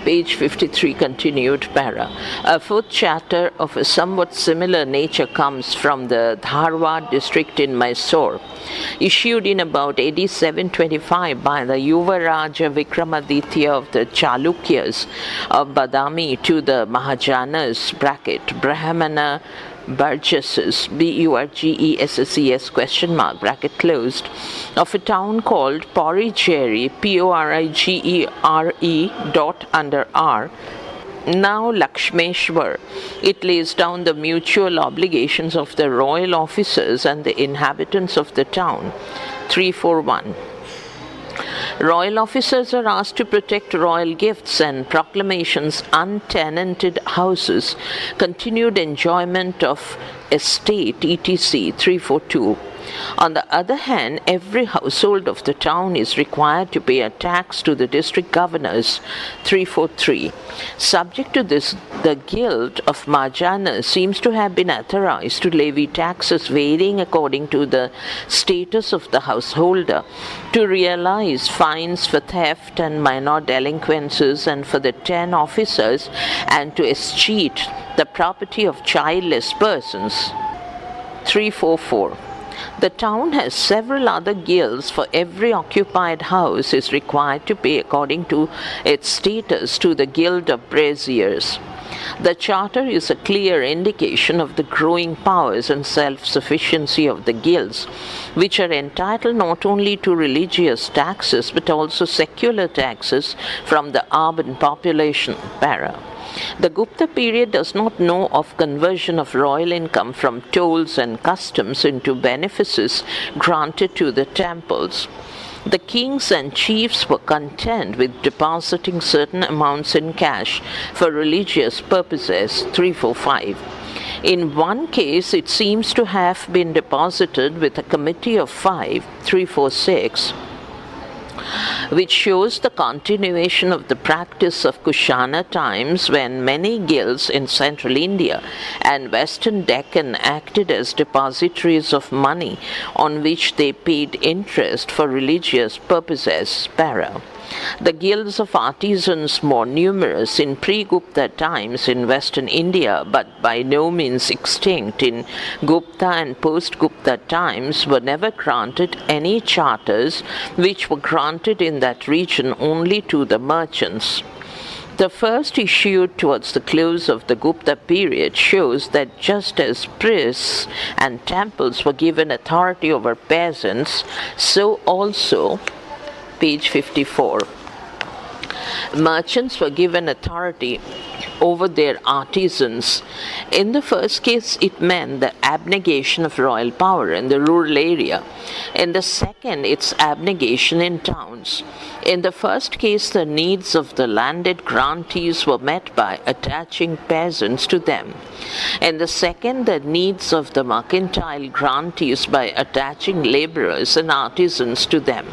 Page 53, continued para. A fourth charter of a somewhat similar nature comes from the Dharwad district in Mysore, issued in about AD 725 by the Yuvaraja Vikramaditya of the Chalukyas of Badami to the Mahajanas (Brahmana Burgesses Burgesses (?) closed, of a town called Porigere (Porigere.R), now Lakshmeshwar. It lays down the mutual obligations of the royal officers and the inhabitants of the town. 341. Royal officers are asked to protect royal gifts and proclamations, untenanted houses, continued enjoyment of estate, etc. 342. On the other hand, every household of the town is required to pay a tax to the district governors. 343. Subject to this, the guild of Mahajana seems to have been authorized to levy taxes varying according to the status of the householder, to realize fines for theft and minor delinquencies and for the 10 officers, and to escheat the property of childless persons. 344. The town has several other guilds. For every occupied house is required to pay according to its status to the guild of braziers. The charter is a clear indication of the growing powers and self-sufficiency of the guilds, which are entitled not only to religious taxes but also secular taxes from the urban population. Para. The Gupta period does not know of conversion of royal income from tolls and customs into benefices granted to the temples. The kings and chiefs were content with depositing certain amounts in cash for religious purposes. 345. In one case, it seems to have been deposited with a committee of 5. 346. Which shows the continuation of the practice of Kushana times, when many guilds in central India and western Deccan acted as depositories of money on which they paid interest for religious purposes. Para. The guilds of artisans, more numerous in pre-Gupta times in western India but by no means extinct in Gupta and post-Gupta times, were never granted any charters, which were granted in that region only to the merchants. The first, issued towards the close of the Gupta period, shows that just as priests and temples were given authority over peasants, so also, page 54, merchants were given authority over their artisans. In the first case, it meant the abnegation of royal power in the rural area. In the second, its abnegation in towns. In the first case, the needs of the landed grantees were met by attaching peasants to them. In the second, the needs of the mercantile grantees by attaching laborers and artisans to them.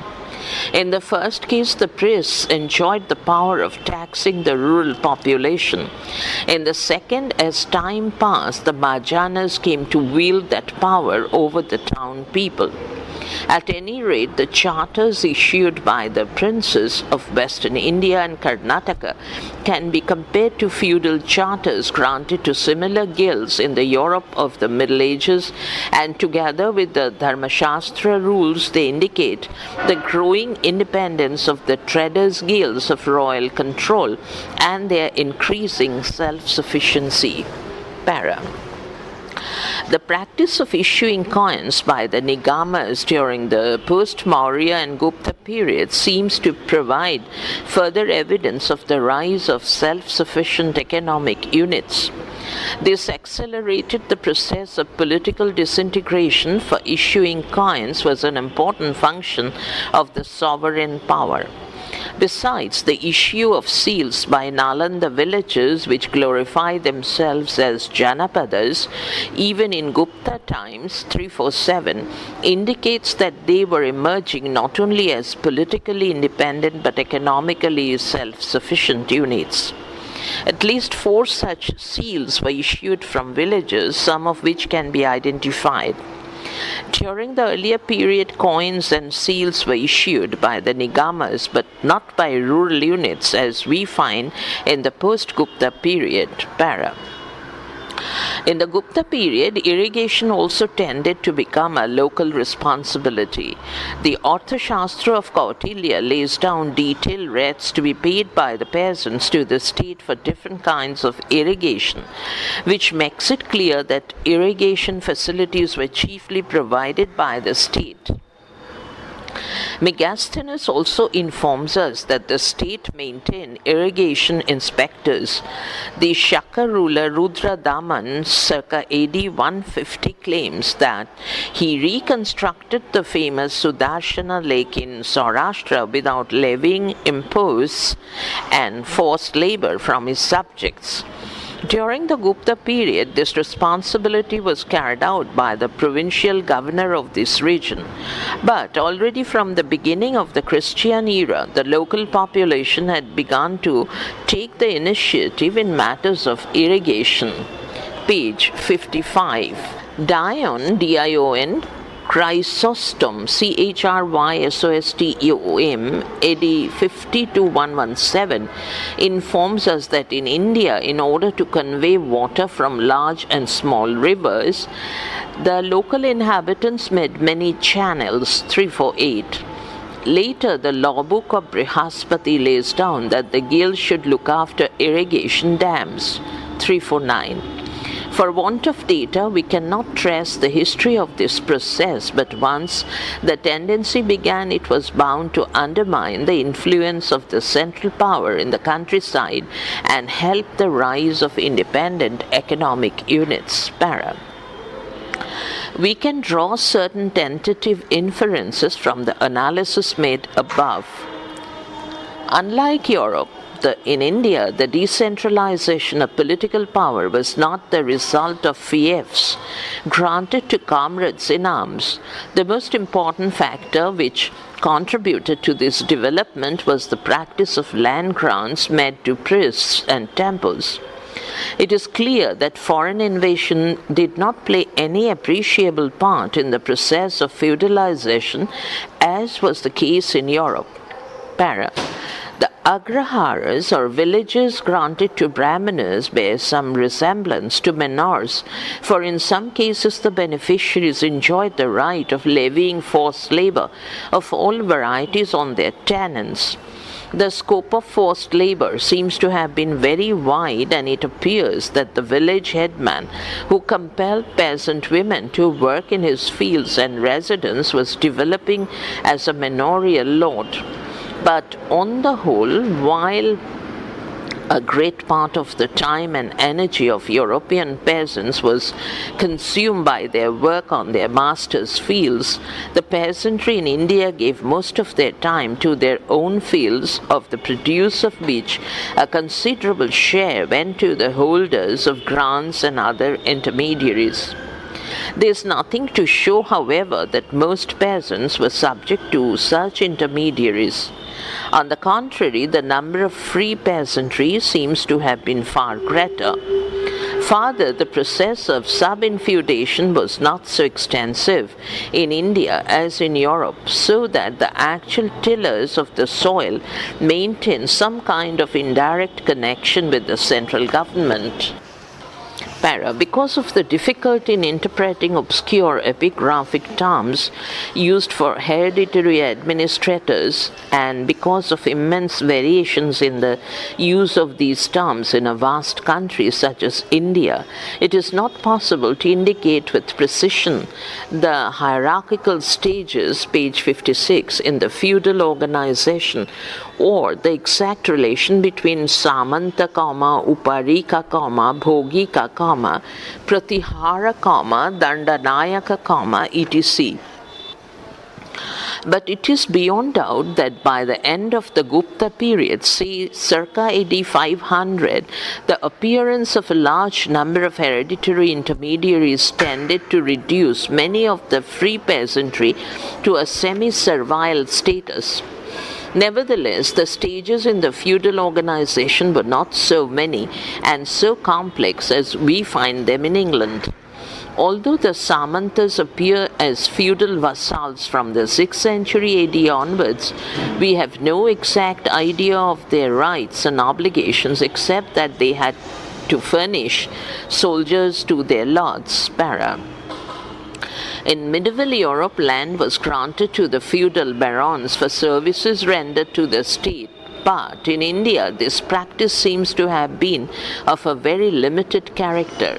In the first case, the priests enjoyed the power of taxing the rural population. In the second, as time passed, the Mahajanas came to wield that power over the town people. At any rate, the charters issued by the princes of western India and Karnataka can be compared to feudal charters granted to similar guilds in the Europe of the Middle Ages, and together with the Dharmashastra rules, they indicate the growing independence of the traders' guilds of royal control and their increasing self-sufficiency. Para. The practice of issuing coins by the Nigamas during the post-Maurya and Gupta period seems to provide further evidence of the rise of self-sufficient economic units. This accelerated the process of political disintegration, for issuing coins was an important function of the sovereign power. Besides, the issue of seals by Nalanda villages, which glorify themselves as Janapadas, even in Gupta times, 347, indicates that they were emerging not only as politically independent but economically self-sufficient units. At least 4 such seals were issued from villages, some of which can be identified. During the earlier period, coins and seals were issued by the nigamas, but not by rural units, as we find in the post-Gupta period. Para. In the Gupta period, irrigation also tended to become a local responsibility. The Arthashastra of Kautilya lays down detailed rates to be paid by the peasants to the state for different kinds of irrigation, which makes it clear that irrigation facilities were chiefly provided by the state. Megasthenes also informs us that the state maintained irrigation inspectors. The Shaka ruler Rudra Daman circa AD 150 claims that he reconstructed the famous Sudarshana lake in Saurashtra without levying imposts and forced labor from his subjects. During the Gupta period, this responsibility was carried out by the provincial governor of this region. But already from the beginning of the Christian era, the local population had begun to take the initiative in matters of irrigation. Page 55. Dion, D-I-O-N, Chrysostom, Chrysostom, AD 50 to 117, informs us that in India, in order to convey water from large and small rivers, the local inhabitants made many channels, 348. Later, the law book of Brihaspati lays down that the guild should look after irrigation dams, 349. For want of data, we cannot trace the history of this process, but once the tendency began, it was bound to undermine the influence of the central power in the countryside and help the rise of independent economic units. Para. We can draw certain tentative inferences from the analysis made above. Unlike Europe, in India, the decentralization of political power was not the result of fiefs granted to comrades in arms. The most important factor which contributed to this development was the practice of land grants made to priests and temples. It is clear that foreign invasion did not play any appreciable part in the process of feudalization, as was the case in Europe. Para. The agraharas, or villages granted to brahmanas, bear some resemblance to manors, for in some cases the beneficiaries enjoyed the right of levying forced labor of all varieties on their tenants. The scope of forced labor seems to have been very wide, and it appears that the village headman who compelled peasant women to work in his fields and residence was developing as a manorial lord. But on the whole, while a great part of the time and energy of European peasants was consumed by their work on their masters' fields, the peasantry in India gave most of their time to their own fields, of the produce of which a considerable share went to the holders of grants and other intermediaries. There is nothing to show, however, that most peasants were subject to such intermediaries. On the contrary, the number of free peasantry seems to have been far greater. Further, the process of sub-infeudation was not so extensive in India as in Europe, so that the actual tillers of the soil maintained some kind of indirect connection with the central government. Para. Because of the difficulty in interpreting obscure epigraphic terms used for hereditary administrators, and because of immense variations in the use of these terms in a vast country such as India, it is not possible to indicate with precision the hierarchical stages, page 56, in the feudal organization, or the exact relation between Samanta, Uparika, Bhogika, Pratihara, Dandanayaka, etc. But it is beyond doubt that by the end of the Gupta period, say circa AD 500, the appearance of a large number of hereditary intermediaries tended to reduce many of the free peasantry to a semi-servile status. Nevertheless, the stages in the feudal organization were not so many and so complex as we find them in England. Although the Samantas appear as feudal vassals from the 6th century AD onwards, we have no exact idea of their rights and obligations except that they had to furnish soldiers to their lords. Para. In medieval Europe, land was granted to the feudal barons for services rendered to the state. But in India, this practice seems to have been of a very limited character.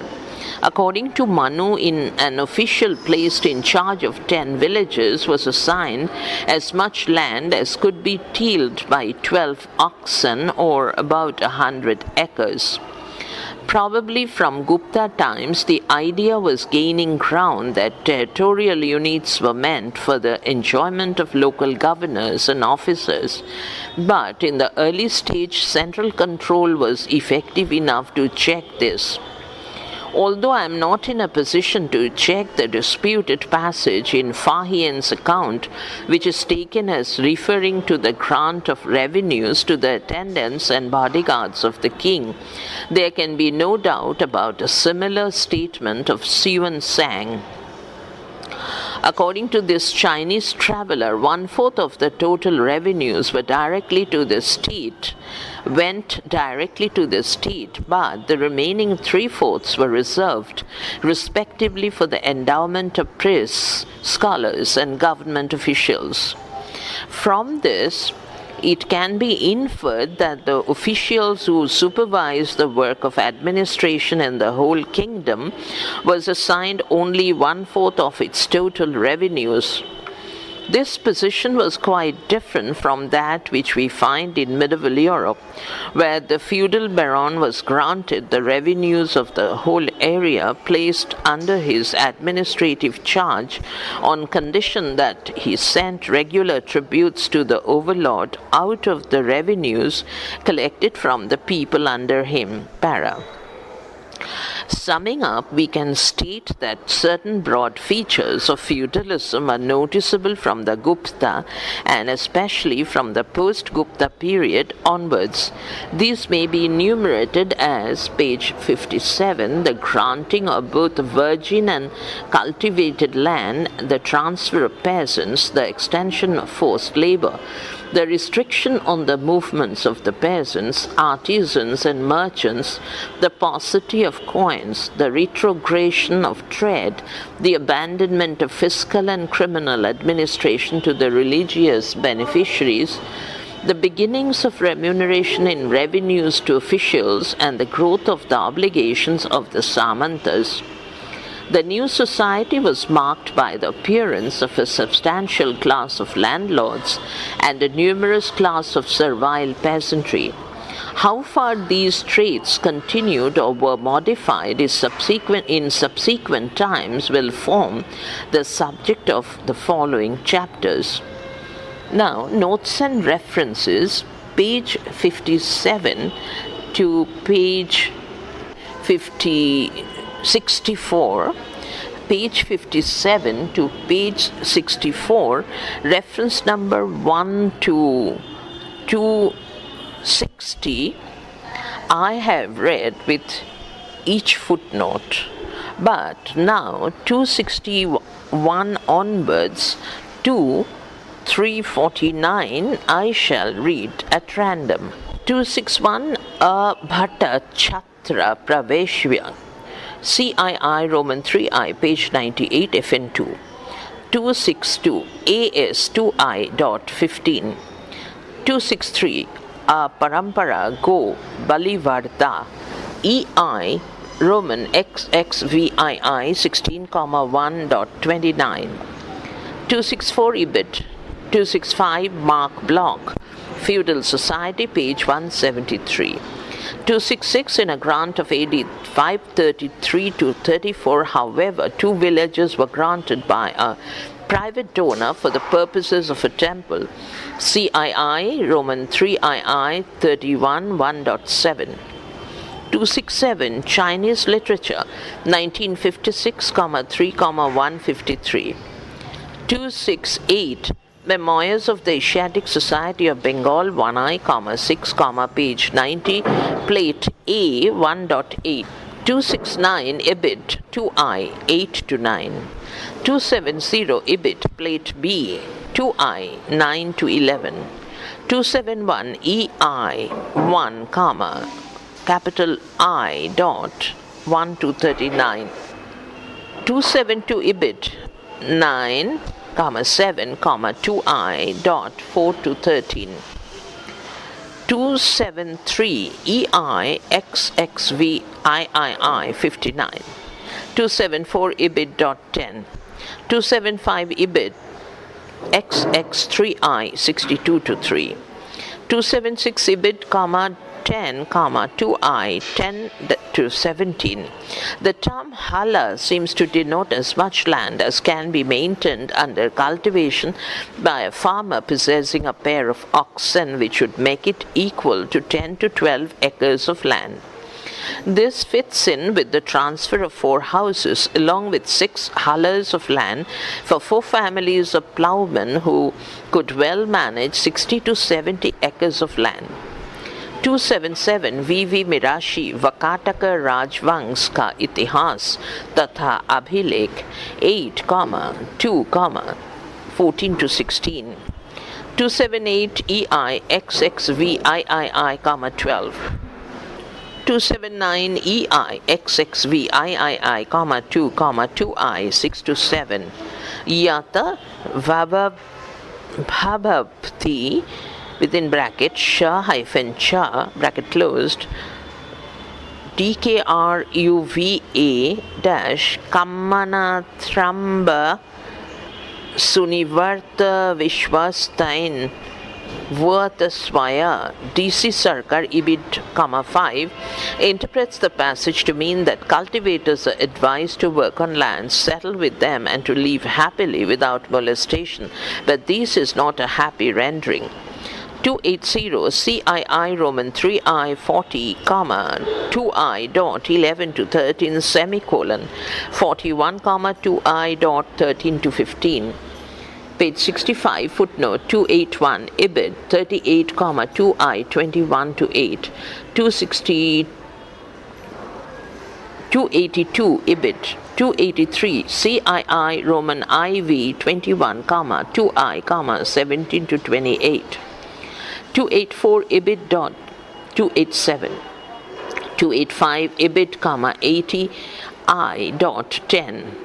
According to Manu, an official placed in charge of 10 villages was assigned as much land as could be tilled by 12 oxen, or about 100 acres. Probably from Gupta times, the idea was gaining ground that territorial units were meant for the enjoyment of local governors and officers, but in the early stage, central control was effective enough to check this. Although I am not in a position to check the disputed passage in Fahien's account, which is taken as referring to the grant of revenues to the attendants and bodyguards of the king, there can be no doubt about a similar statement of Xuan Sang. According to this Chinese traveler, 1/4 of the total revenues went directly to the state, but the remaining 3/4 were reserved, respectively, for the endowment of priests, scholars, and government officials. From this, it can be inferred that the officials who supervised the work of administration in the whole kingdom was assigned only 1/4 of its total revenues. This position was quite different from that which we find in medieval Europe, where the feudal baron was granted the revenues of the whole area placed under his administrative charge on condition that he sent regular tributes to the overlord out of the revenues collected from the people under him. Para. Summing up, we can state that certain broad features of feudalism are noticeable from the Gupta and especially from the post-Gupta period onwards. These may be enumerated as page 57, the granting of both virgin and cultivated land, the transfer of peasants, the extension of forced labor, the restriction on the movements of the peasants, artisans, and merchants, the paucity of coins, the retrogression of trade, the abandonment of fiscal and criminal administration to the religious beneficiaries, the beginnings of remuneration in revenues to officials, and the growth of the obligations of the Samantas. The new society was marked by the appearance of a substantial class of landlords and a numerous class of servile peasantry. How far these traits continued or were modified in subsequent times will form the subject of the following chapters. Now, notes and references, page 57 to page 64, page 57 to page 64, reference number 1 to 260, I have read with each footnote, but now 261 onwards to 349 I shall read at random. 261 Bhatta Chhatra Praveshya, CII Roman 3I, page 98, FN2. 262 AS2I.15. 263 Parampara Go Balivarta, EI Roman XXVII 16,1.29. 264 Ibid. 265 Mark Block, Feudal Society, page 173. 266 in a grant of AD 533 to 34, however, 2 villages were granted by a private donor for the purposes of a temple. CII Roman 3II 31 1.7. 267 Chinese Literature 1956, 3, 153. 268 Memoirs of the Asiatic Society of Bengal 1I, 6, page 90, plate A 1.8. 269 Ibid 2I 8 to 9. 270 Ibid plate B 2I 9 to 11. 271 EI 1 comma capital I dot 1 to 39. 272 Ibid 9 comma 7 comma 2I dot 4 to 13. 273 EI XXV III 59. 274 Ibid dot 10. 275 Ibid XX3I 62 to 3. 276 Ibid comma 10 comma 2I 10 to 17. The term hala seems to denote as much land as can be maintained under cultivation by a farmer possessing a pair of oxen, which would make it equal to 10 to 12 acres of land. This fits in with the transfer of 4 houses along with 6 halas of land for 4 families of ploughmen who could well manage 60 to 70 acres of land. 277 V.V. Mirashi Vakataka Rajvansh का इतिहास तथा अभिलेख 8, 2, 14 to 16. 278 EI XXVIII, 12. 279 EI XXVIII, 2, 2I 6 to 7. Yata Bhababti within bracket Shah hyphen Cha bracket closed DKRUVA dash Kammanathramba Sunivarta Vishwastein Vurtasvaya DC Sarkar Ibid, 5 interprets the passage to mean that cultivators are advised to work on lands, settle with them, and to live happily without molestation, but this is not a happy rendering. 280 CII Roman 3I 40, 2I dot 11 to 13 semicolon 41, 2I dot 13 to 15. Page 65, footnote 281 Ibid 38, 2I 21 to 8. 282 Ibid 283 CII Roman IV 21, 2I, 17 to 28. 284 Ibid dot 287. 285 Ibid, 80 I dot 10.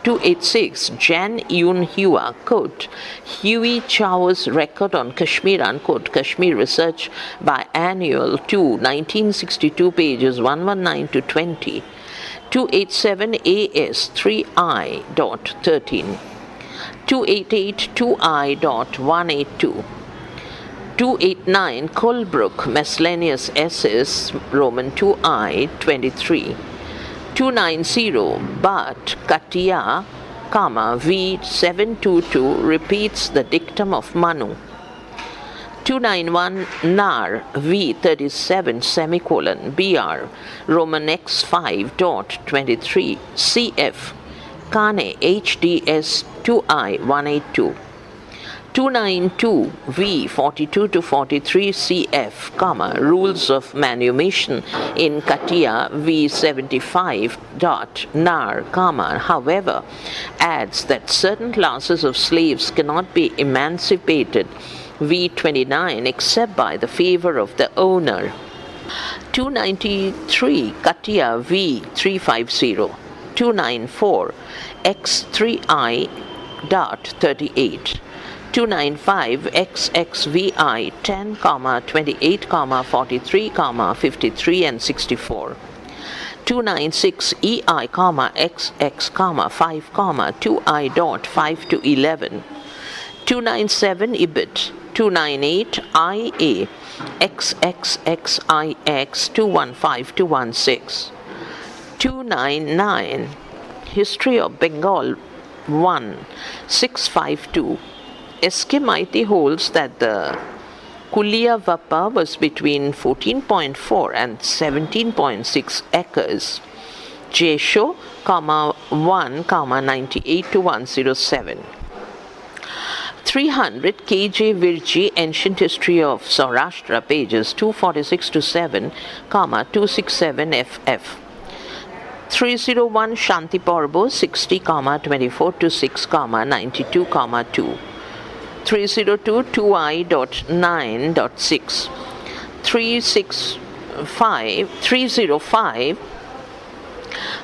286 Jan Yun Hua, quote, Huey Chow's record on Kashmir, unquote, Kashmir Research Biannual 2, 1962, pages 119 to 20. 287 AS 3I dot 13. 288 2I dot 182. 289 Colebrook Miscellaneous Essays Roman 2I 23. 290 But Katia, V722 repeats the dictum of Manu. 291 Nar V37 semicolon BR Roman X5 dot 23 CF Kane HDS 2I 182. 292 V42 to 43 CF, rules of manumission in Katia V75 dot nar, however, adds that certain classes of slaves cannot be emancipated V29 except by the favor of the owner. 293 Katia V350. 294 X3I dot 38. 295 XXVI 10, 28, 43, 53 and 64. 296 EI, XX, 5, 2I dot 5 to 11. 297 Ibid. 298 IA XXXIX 215 216. 299 History of Bengal 1 652. S.K. Maiti holds that the Kulia Vapa was between 14.4 and 17.6 acres. Jesho, 1, 98 to 107. 300 KJ Virji, Ancient History of Saurashtra, pages 246 to 7, 267 FF. 301 Shanti Parbo 60, 24 to 6, 92, 2. 302 2i.9.6. 305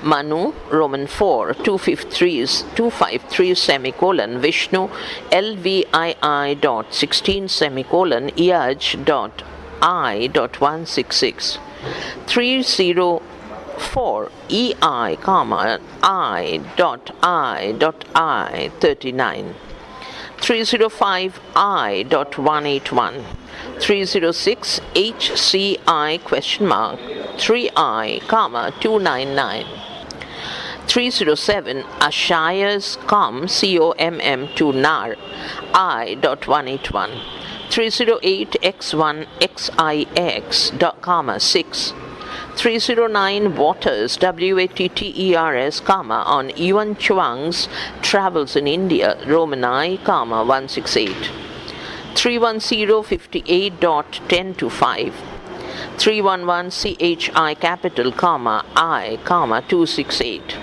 Manu Roman 4 253 semicolon Vishnu LVII.16 semicolon Yaj.I.166. 304 EI comma I.I.I 39. 305 I.181. 306 HCI question mark 3I comma 299. 307 Ashayas COMM to NAR I.181. 308 X1 XIX comma 6. 309 Waters WATTERS comma on Yuan Chuang's Travels in India Roman I comma 168. 310 58.10 to 5. 311 CHI capital comma I comma 268.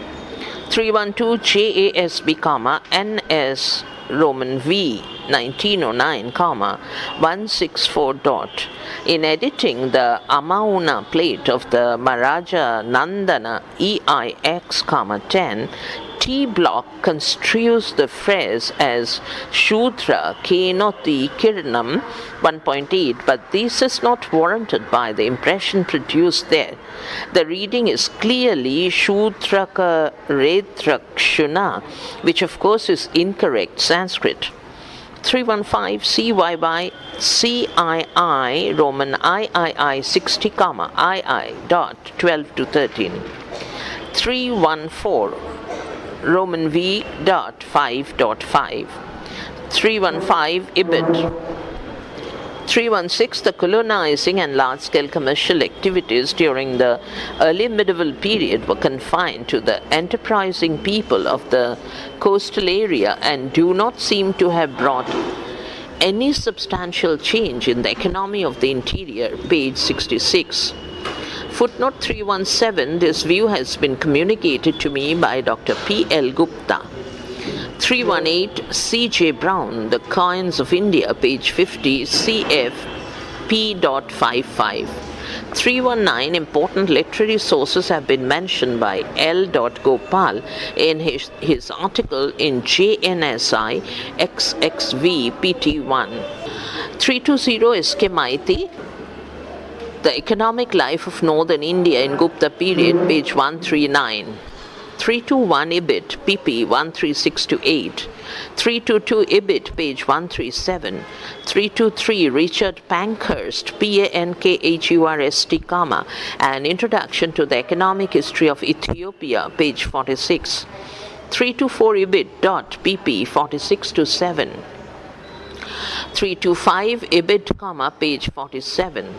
312 JASB comma NS Roman V 1909 comma 164 dot. In editing the Amauna plate of the Maharaja Nandana EIX comma 10, T block construes the phrase as Shudra Kenoti Kiranam 1.8, but this is not warranted by the impression produced there. The reading is clearly Shudraka Redrakshuna, which of course is incorrect Sanskrit. 315 CYY CII Roman III 60 comma II dot 12 to 13. 314 Roman V dot 5.5. 315 Ibid. 316 The colonizing and large-scale commercial activities during the early medieval period were confined to the enterprising people of the coastal area and do not seem to have brought any substantial change in the economy of the interior. Page 66. Footnote 317 This view has been communicated to me by Dr. P. L. Gupta. 318 C.J. Brown, The Coins of India, page 50, cf. p.55. 319 Important literary sources have been mentioned by L. Gopal in his article in JNSI XXV PT1. 320 S.K. Maiti, The Economic Life of Northern India in Gupta period, page 139. 321 Ibid, pp. 136-8. 322 Ibid, page 137. 323 Richard Pankhurst, Pankhurst, comma, An Introduction to the Economic History of Ethiopia, page 46. 324 Ibid, dot, pp. 46-7. 325 Ibid, comma, page 47.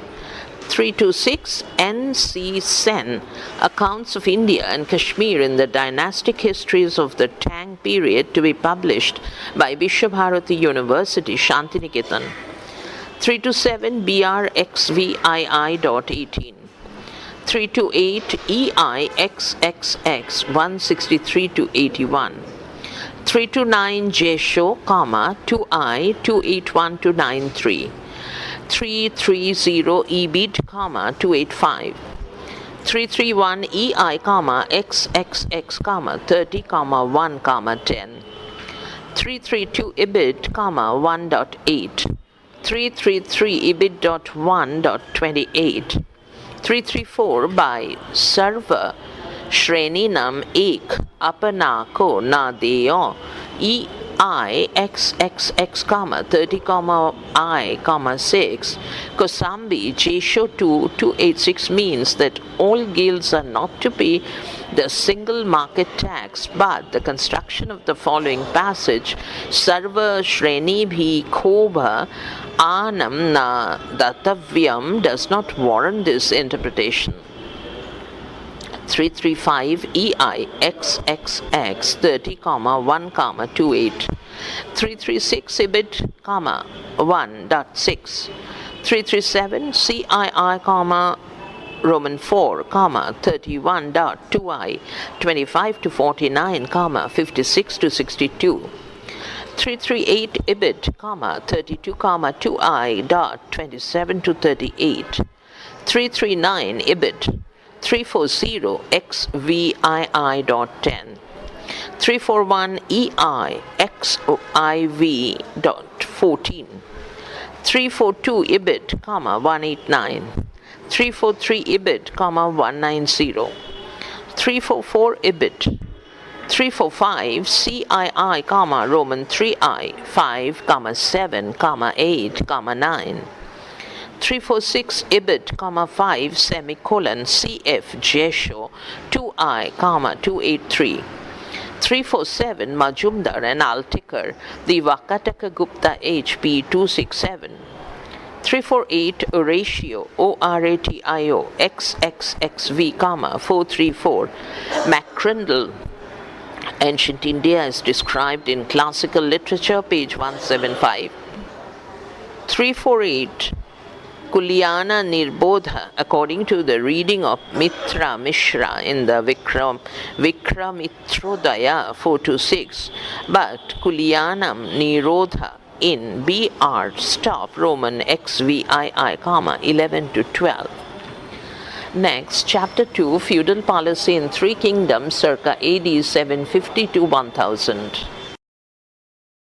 326 N.C. Sen, Accounts of India and Kashmir in the Dynastic Histories of the Tang Period, to be published by Vishwabharati University, Shantiniketan. 327 BRXVII.18. 328 EIXXX 163-81. 329 Jesho, 2I 281-93. 330 EBIT, 285. 331 EI, XXX, 30, 1, 10. 332 EBIT, 1.8. 333 EBIT.1.28. 334 by Sarva Shreninam Ek Apana Ko Na Deo EI XXX, 30, I, 6. Kosambi Jesho 2 286 means that all guilds are not to pay the single market tax, but the construction of the following passage, Sarva Shreni Bhi Khobha Anam Na Datavyam, does not warrant this interpretation. 335 EI XXX 30, 1, 28. 336 EBIT, 1.6. 337 CII, Roman 4, 31.2i, 25 to 49, 56 to 62. 338 ibid, 32, 2i, dot 27 to 38. 339 ibid, 340 xvii dot 10. 341 ei xiv dot 14. 342 ibid, 189. 343 ibid, 190. 344 ibid. 345 CII, Roman 3i, 5, 7, 8, 9. 346 ibid, 5, semicolon, CF Jesho 2i, 283. 347 Majumdar and Altikar, the Vakataka Gupta HP 267. 348 Oratio, ORATIO, XXXV, 434. Macrandle, Ancient India is described in classical literature, page 175. 348 Kulyana Nirbodha, according to the reading of Mitra Mishra in the Vikramitrodaya 426, but Kulyanam Nirodha in BR stop Roman XVII, 11 to 12. Next, Chapter 2, Feudal Policy in Three Kingdoms circa AD 750 to 1000.